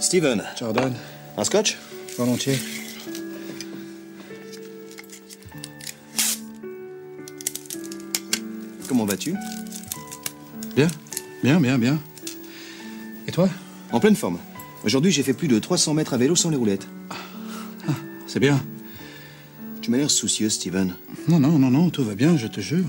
Steven. Jordan. Un scotch? Volontiers. Comment vas-tu? Bien. Bien. Et toi? En pleine forme. Aujourd'hui, j'ai fait plus de 300 mètres à vélo sans les roulettes. Ah, c'est bien. Tu m'as l'air soucieux, Steven. Non, tout va bien, je te jure.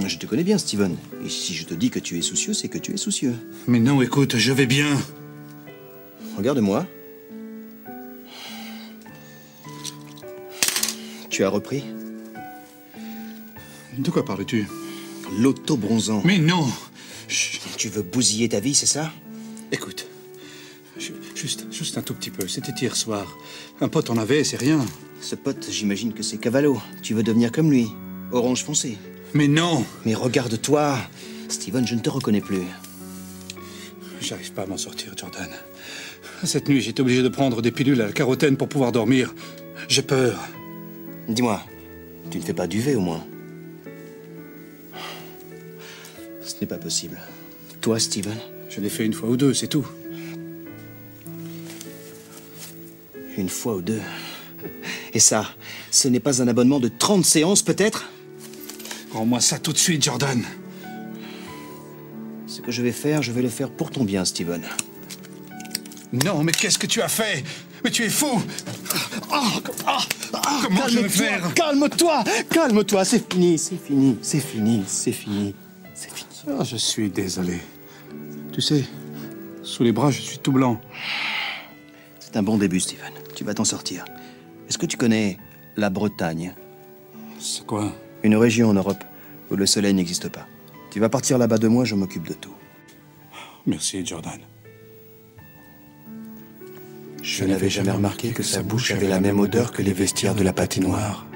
Je te connais bien, Steven. Et si je te dis que tu es soucieux, c'est que tu es soucieux. Mais non, écoute, je vais bien. Regarde-moi. Tu as repris? De quoi parles-tu? L'auto-bronzant. Mais non! Tu veux bousiller ta vie, c'est ça? Écoute, juste un tout petit peu. C'était hier soir. Un pote en avait, c'est rien. Ce pote, j'imagine que c'est Cavallo. Tu veux devenir comme lui. Orange foncé. Mais non! Mais regarde-toi. Steven, je ne te reconnais plus. J'arrive pas à m'en sortir, Jordan. Cette nuit, j'étais obligé de prendre des pilules à la carotène pour pouvoir dormir. J'ai peur. Dis-moi, tu ne fais pas d'UV au moins? Ce n'est pas possible. Toi, Steven? Je l'ai fait une fois ou deux, c'est tout. Une fois ou deux. Et ça, ce n'est pas un abonnement de 30 séances, peut-être? Rends-moi ça tout de suite, Jordan. Ce que je vais faire, je vais le faire pour ton bien, Steven. Non, mais qu'est-ce que tu as fait? Mais tu es fou! Comment je vais faire? Calme-toi, c'est fini. Ah, je suis désolé. Tu sais, sous les bras, je suis tout blanc. C'est un bon début, Steven. Tu vas t'en sortir. Est-ce que tu connais la Bretagne? C'est quoi? Une région en Europe où le soleil n'existe pas. Tu vas partir là-bas de moi, je m'occupe de tout. Merci, Jordan. Je n'avais jamais remarqué que sa bouche avait la même odeur que les vestiaires de la patinoire.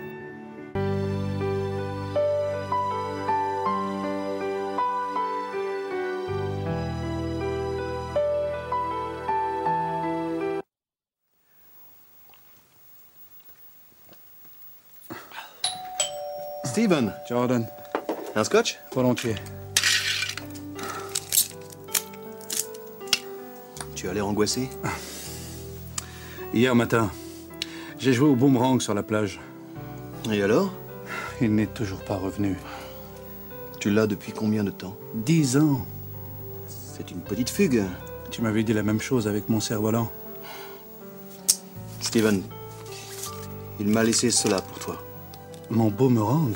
Steven, Jordan, un scotch? volontiers. Tu as l'air angoissé? Hier matin, j'ai joué au boomerang sur la plage. Et alors? Il n'est toujours pas revenu. Tu l'as depuis combien de temps? 10 ans. C'est une petite fugue. Tu m'avais dit la même chose avec mon cerf-volant. Steven, il m'a laissé cela pour toi. Mon boomerang?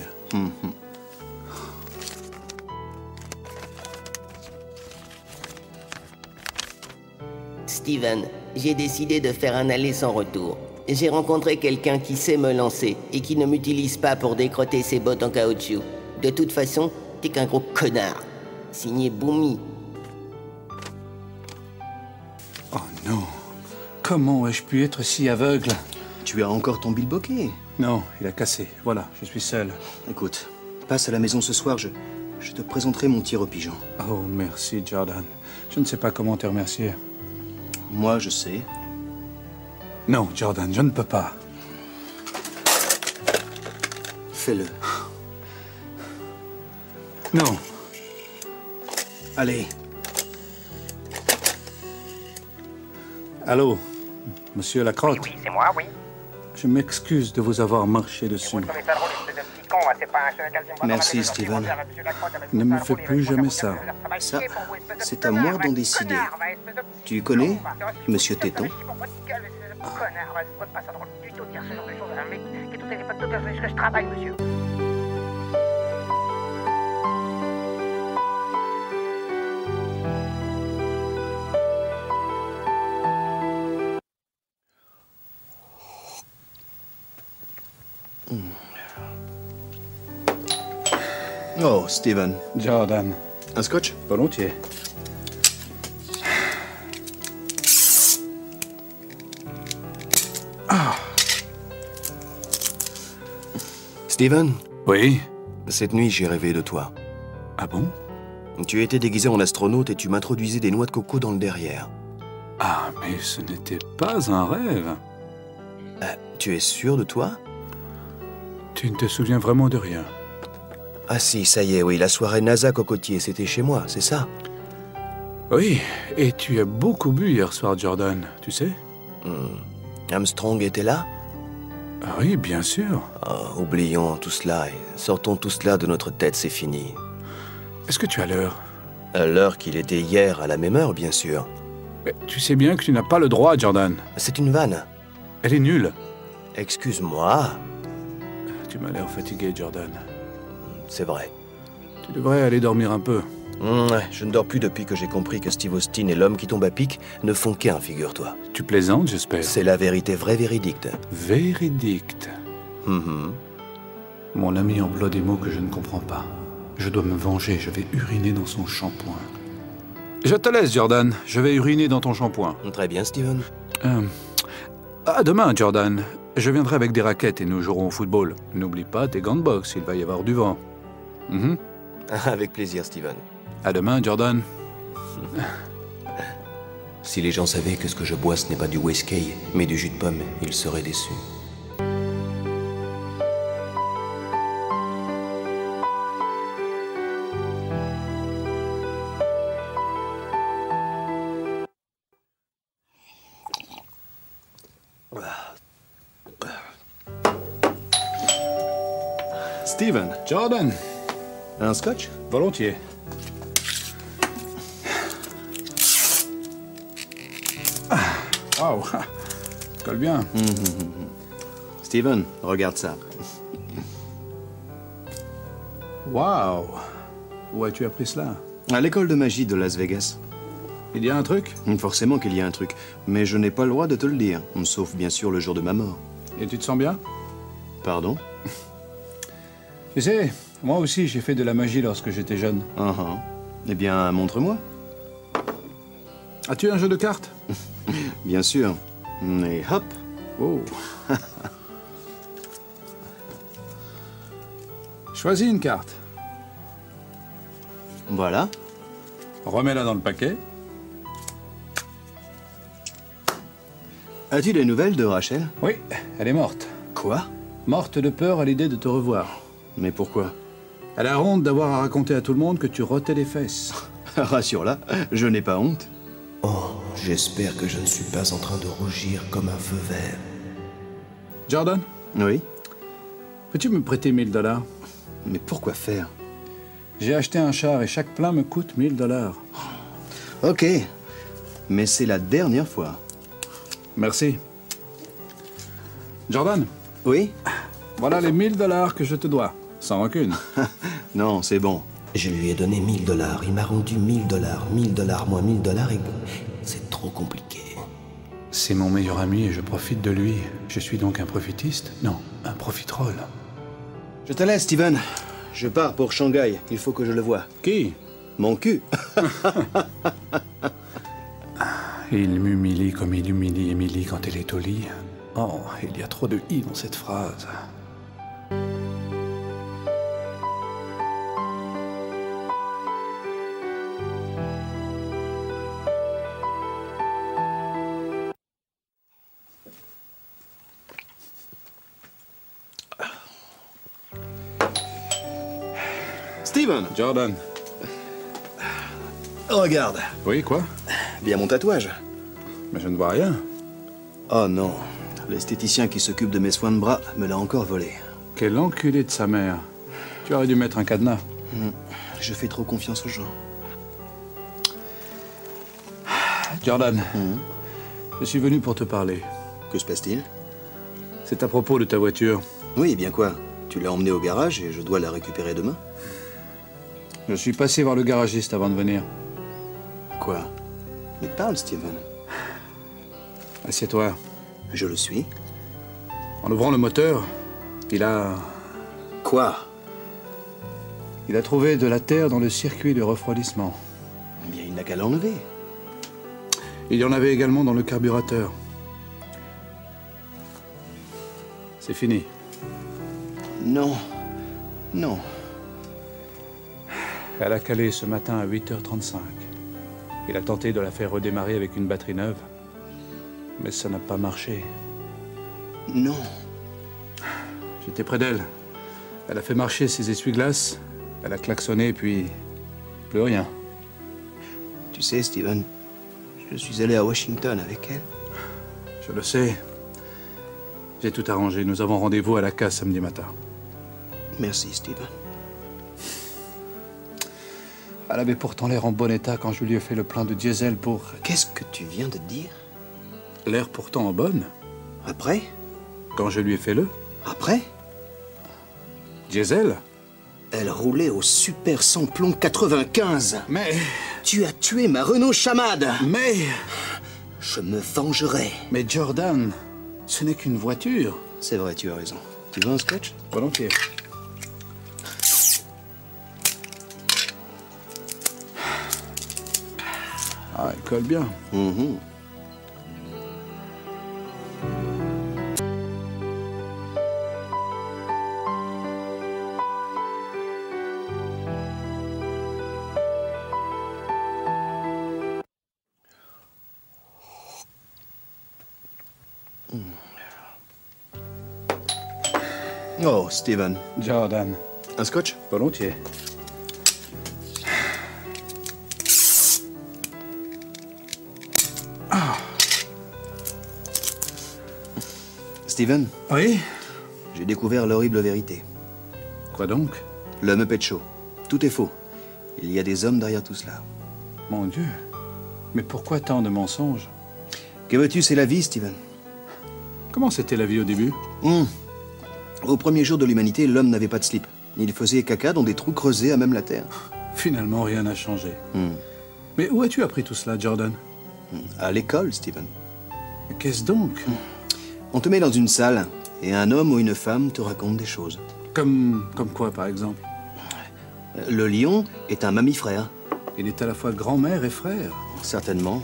Steven, j'ai décidé de faire un aller sans retour. J'ai rencontré quelqu'un qui sait me lancer et qui ne m'utilise pas pour décrotter ses bottes en caoutchouc. De toute façon, t'es qu'un gros connard. Signé Boomy. Oh non. Comment ai-je pu être si aveugle? Tu as encore ton bilboquet? Non, il a cassé. Voilà, je suis seul. Écoute, passe à la maison ce soir, je te présenterai mon tir au pigeon. Oh, merci, Jordan. Je ne sais pas comment te remercier. Moi, je sais. Non, Jordan, je ne peux pas. Fais-le. Non. Allez. Allô, monsieur Lacrotte? Oui, c'est moi, oui. Je m'excuse de vous avoir marché dessus. Merci, Steven. Ne me fais plus jamais ça. Ça, c'est à moi d'en décider. Tu connais Monsieur Téton? Je travaille, monsieur. Oh, Steven. Jordan, Un scotch? volontiers. Steven, Oui? cette nuit, j'ai rêvé de toi. Ah bon? Tu étais déguisé en astronaute et tu m'introduisais des noix de coco dans le derrière. Ah, mais ce n'était pas un rêve. Tu es sûr de toi? Tu ne te souviens vraiment de rien. Ah si, ça y est, oui, la soirée NASA Cocotier, c'était chez moi, c'est ça? Oui, et tu as beaucoup bu hier soir, Jordan, tu sais? Armstrong était là? Ah oui, bien sûr. Oh, oublions tout cela et sortons tout cela de notre tête, c'est fini. Est-ce que tu as l'heure? À l'heure qu'il était hier, à la même heure, bien sûr. Mais tu sais bien que tu n'as pas le droit, Jordan. C'est une vanne. Elle est nulle. Excuse-moi. Tu m'as l'air fatigué, Jordan. C'est vrai. Tu devrais aller dormir un peu. Je ne dors plus depuis que j'ai compris que Steve Austin et l'homme qui tombe à pic ne font qu'un, figure-toi. Tu plaisantes, j'espère? C'est la vérité vraie véridique. Véridique. Mhm. Mon ami emploie des mots que je ne comprends pas. Je dois me venger, je vais uriner dans son shampoing. Je te laisse, Jordan. Je vais uriner dans ton shampoing. Très bien, Steven. À demain, Jordan. Je viendrai avec des raquettes et nous jouerons au football. N'oublie pas tes gants de boxe, il va y avoir du vent. Avec plaisir, Steven. À demain, Jordan. Si les gens savaient que ce que je bois, ce n'est pas du whisky, mais du jus de pomme, ils seraient déçus. Steven, Jordan, un scotch? volontiers. Waouh, colle bien. Steven, regarde ça. Waouh, où as-tu appris cela? À l'école de magie de Las Vegas. Il y a un truc? Forcément qu'il y a un truc, mais je n'ai pas le droit de te le dire, sauf bien sûr le jour de ma mort. Et tu te sens bien? Pardon? Tu sais, moi aussi j'ai fait de la magie lorsque j'étais jeune. Eh bien, montre-moi. As-tu un jeu de cartes? Bien sûr. Et hop. Oh. Choisis une carte. Voilà. Remets-la dans le paquet. As-tu des nouvelles de Rachel? Oui, elle est morte. Quoi? Morte de peur à l'idée de te revoir. Mais pourquoi? Elle a honte d'avoir à raconter à tout le monde que tu rotais les fesses. Rassure-la, je n'ai pas honte. Oh, j'espère que je ne suis pas en train de rougir comme un feu vert. Jordan, Oui? peux-tu me prêter 1000 $? Mais pourquoi faire? J'ai acheté un char et chaque plein me coûte 1000 $. Ok. Mais c'est la dernière fois. Merci. Jordan, Oui? voilà les 1000 $ que je te dois, sans rancune. Non, c'est bon. Je lui ai donné 1000 $. Il m'a rendu 1000 $. 1000 $ moins 1000 $ et c'est trop compliqué. C'est mon meilleur ami et je profite de lui. Je suis donc un profitiste? Non, un profiterole. Je te laisse, Steven. Je pars pour Shanghai. Il faut que je le voie. Qui? Mon cul. Il m'humilie comme il humilie Émilie quand elle est au lit. Oh, il y a trop de i dans cette phrase. Steven, Jordan. regarde. Oui, quoi? Bien mon tatouage. Mais je ne vois rien. Oh non. L'esthéticien qui s'occupe de mes soins de bras me l'a encore volé. Quel enculé de sa mère. Tu aurais dû mettre un cadenas. Je fais trop confiance aux gens. Jordan, je suis venu pour te parler. Que se passe-t-il? C'est à propos de ta voiture. Oui, bien quoi? Tu l'as emmenée au garage et je dois la récupérer demain? Je suis passé voir le garagiste avant de venir. Quoi? Mais parle, Steven. Assieds-toi. Je le suis. En ouvrant le moteur, il a Quoi? trouvé de la terre dans le circuit de refroidissement. Eh bien, il n'a qu'à l'enlever. Il y en avait également dans le carburateur. C'est fini. Non. Non. Elle a calé ce matin à 8h35. Il a tenté de la faire redémarrer avec une batterie neuve. Mais ça n'a pas marché. Non. J'étais près d'elle. Elle a fait marcher ses essuie-glaces. Elle a klaxonné, puis plus rien. Tu sais, Steven, je suis allé à Washington avec elle. Je le sais. J'ai tout arrangé. Nous avons rendez-vous à la case samedi matin. Merci, Steven. Elle avait pourtant l'air en bon état quand je lui ai fait le plein de diesel pour... Qu'est-ce que tu viens de dire? L'air pourtant en bonne. Après? Quand je lui ai fait le... Après? Diesel? Elle roulait au super sans-plomb 95. Mais... Tu as tué ma Renault Chamade. Mais... Je me vengerai. Mais Jordan, ce n'est qu'une voiture. C'est vrai, tu as raison. Tu veux un scotch? Volontiers. Ah, elle colle bien. Mhm. Oh, Steven. Jordan. Un scotch? Volontiers. Steven, Oui? j'ai découvert l'horrible vérité. Quoi donc? Le Muppet Show. Tout est faux. Il y a des hommes derrière tout cela. Mon Dieu. Mais pourquoi tant de mensonges? Que veux-tu, c'est la vie, Steven. Comment c'était la vie au début? Au premier jour de l'humanité, l'homme n'avait pas de slip. Il faisait caca dans des trous creusés à même la terre. Finalement, rien n'a changé. Mais où as-tu appris tout cela, Jordan? À l'école, Steven. Qu'est-ce donc? On te met dans une salle et un homme ou une femme te raconte des choses. Comme quoi, par exemple? Le lion est un mammifère. Il est à la fois grand-mère et frère. Certainement.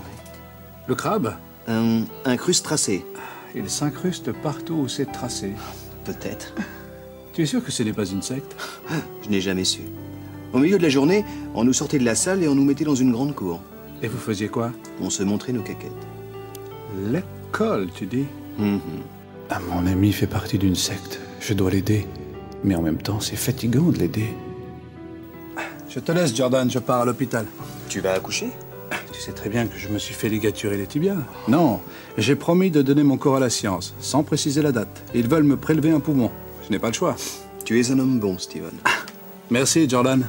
Le crabe? Un crustacé. Il s'incruste partout où c'est tracé. Peut-être. Tu es sûr que ce n'est pas une secte? Je n'ai jamais su. Au milieu de la journée, on nous sortait de la salle et on nous mettait dans une grande cour. Et vous faisiez quoi? On se montrait nos caquettes. L'école, tu dis? Ah, mon ami fait partie d'une secte. Je dois l'aider. Mais en même temps, c'est fatigant de l'aider. Je te laisse, Jordan. Je pars à l'hôpital. Tu vas accoucher? Tu sais très bien que je me suis fait ligaturer les tibias. Non, j'ai promis de donner mon corps à la science, sans préciser la date. Ils veulent me prélever un poumon. Je n'ai pas le choix. Tu es un homme bon, Steven. Merci, Jordan.